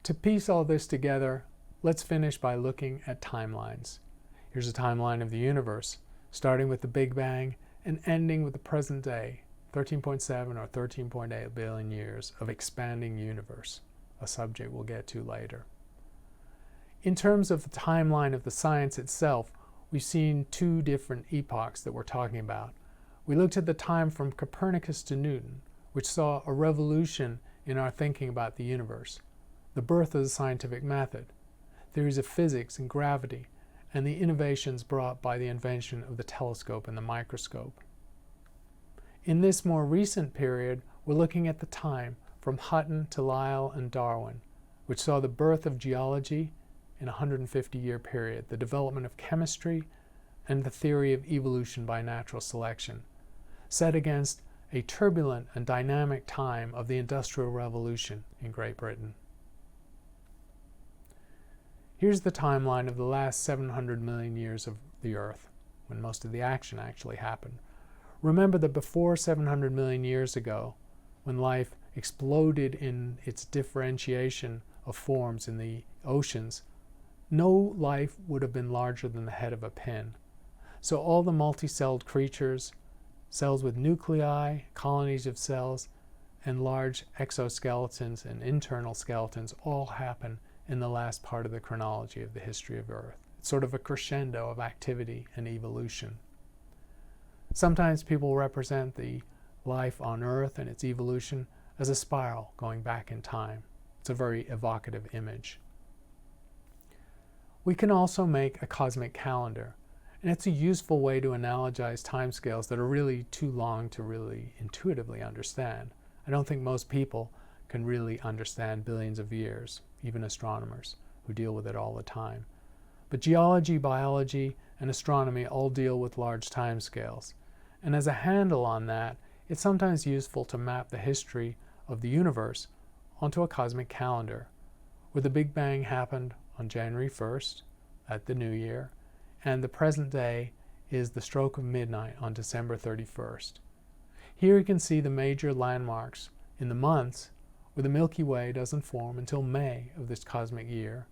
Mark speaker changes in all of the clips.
Speaker 1: To piece all this together, let's finish by looking at timelines. Here's a timeline of the universe, starting with the Big Bang and ending with the present day, 13.7 or 13.8 billion years of expanding universe, a subject we'll get to later. In terms of the timeline of the science itself, we've seen two different epochs that we're talking about. We looked at the time from Copernicus to Newton, which saw a revolution in our thinking about the universe, the birth of the scientific method, theories of physics and gravity, and the innovations brought by the invention of the telescope and the microscope. In this more recent period, we're looking at the time from Hutton to Lyell and Darwin, which saw the birth of geology in a 150-year period, the development of chemistry, and the theory of evolution by natural selection, set against a turbulent and dynamic time of the Industrial Revolution in Great Britain. Here's the timeline of the last 700 million years of the Earth, when most of the action actually happened. Remember that before 700 million years ago, when life exploded in its differentiation of forms in the oceans, no life would have been larger than the head of a pin. So all the multicelled creatures, cells with nuclei, colonies of cells, and large exoskeletons and internal skeletons all happen in the last part of the chronology of the history of Earth. It's sort of a crescendo of activity and evolution. Sometimes people represent the life on Earth and its evolution as a spiral going back in time. It's a very evocative image. We can also make a cosmic calendar, and it's a useful way to analogize timescales that are really too long to really intuitively understand. I don't think most people can really understand billions of years, even astronomers who deal with it all the time. But geology, biology, and astronomy all deal with large timescales. And as a handle on that, it's sometimes useful to map the history of the universe onto a cosmic calendar, where the Big Bang happened on January 1st at the New Year, and the present day is the stroke of midnight on December 31st. Here you can see the major landmarks in the months where the Milky Way doesn't form until May of this cosmic year.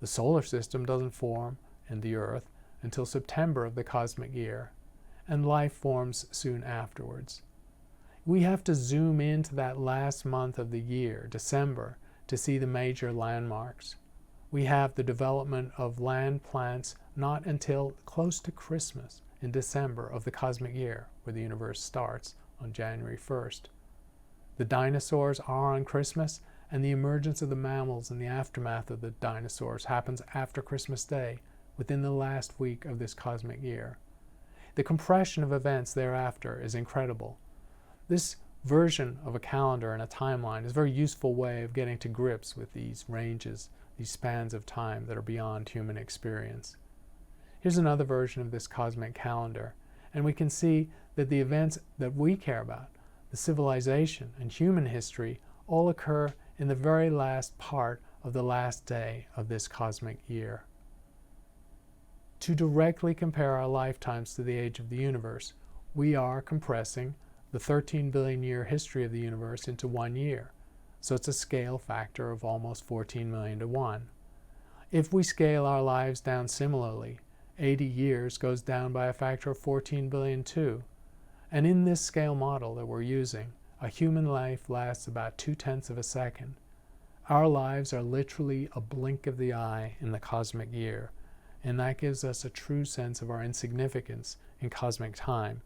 Speaker 1: The solar system doesn't form, and the Earth, until September of the cosmic year, and life forms soon afterwards. We have to zoom into that last month of the year, December, to see the major landmarks. We have the development of land plants not until close to Christmas in December of the cosmic year, where the universe starts on January 1st. The dinosaurs are on Christmas, and the emergence of the mammals in the aftermath of the dinosaurs happens after Christmas Day, within the last week of this cosmic year. The compression of events thereafter is incredible. This version of a calendar and a timeline is a very useful way of getting to grips with these ranges, these spans of time that are beyond human experience. Here's another version of this cosmic calendar, and we can see that the events that we care about, the civilization and human history, all occur in the very last part of the last day of this cosmic year. To directly compare our lifetimes to the age of the universe, we are compressing the 13 billion year history of the universe into 1 year. So it's a scale factor of almost 14 million to 1. If we scale our lives down similarly, 80 years goes down by a factor of 14 billion too. And in this scale model that we're using, a human life lasts about 0.2 of a second. Our lives are literally a blink of the eye in the cosmic year, and that gives us a true sense of our insignificance in cosmic time.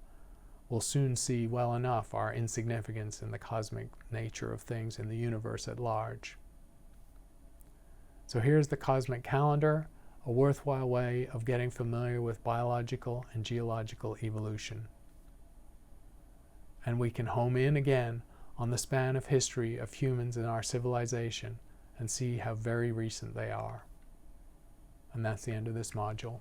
Speaker 1: We'll soon see well enough our insignificance in the cosmic nature of things in the universe at large. So here's the cosmic calendar, a worthwhile way of getting familiar with biological and geological evolution. And we can home in again on the span of history of humans in our civilization and see how very recent they are. And that's the end of this module.